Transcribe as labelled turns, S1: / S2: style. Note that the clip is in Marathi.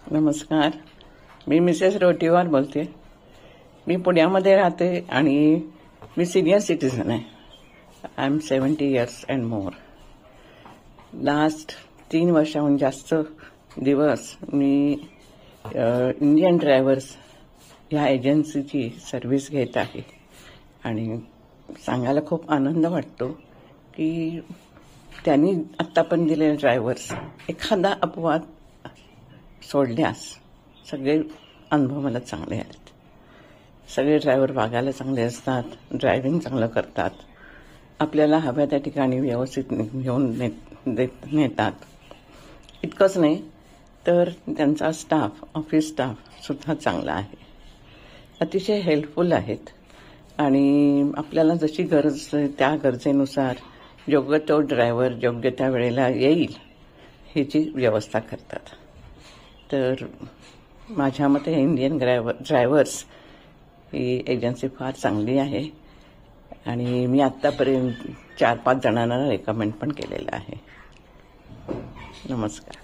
S1: नमस्कार, मी मिसेस रोटीवार बोलते. मी पुण्यामध्ये राहते आणि मी सिनियर सिटीजन आहे. I am 70 years and more. Last 3 वर्षाहून जास्त दिवस मी इंडियन ड्रायव्हर्स ह्या एजन्सीची सर्व्हिस घेत आहे आणि सांगायला खूप आनंद वाटतो की त्यांनी आत्तापर्यंत दिलेले ड्रायव्हर्स एखादा अपवाद सोडल्यास सगळे अनुभव मला चांगले आहेत. सगळे ड्रायव्हर वागायला चांगले असतात, ड्रायव्हिंग चांगलं करतात, आपल्याला हव्या त्या ठिकाणी व्यवस्थित घेऊन नेतात. इतकंच नाही तर त्यांचा स्टाफ, ऑफिस स्टाफसुद्धा चांगला आहे. अतिशय हेल्पफुल आहेत आणि आपल्याला जशी गरज त्या गरजेनुसार योग्य तो ड्रायव्हर योग्य त्या वेळेला येईल ह्याची व्यवस्था करतात. तर माझ्या मते इंडियन ड्रायव्हर्स ही एजन्सी फार चांगली आहे आणि मी आत्तापर्यंत 4-5 जणांना रेकमेंड पण केलेलं आहे. नमस्कार.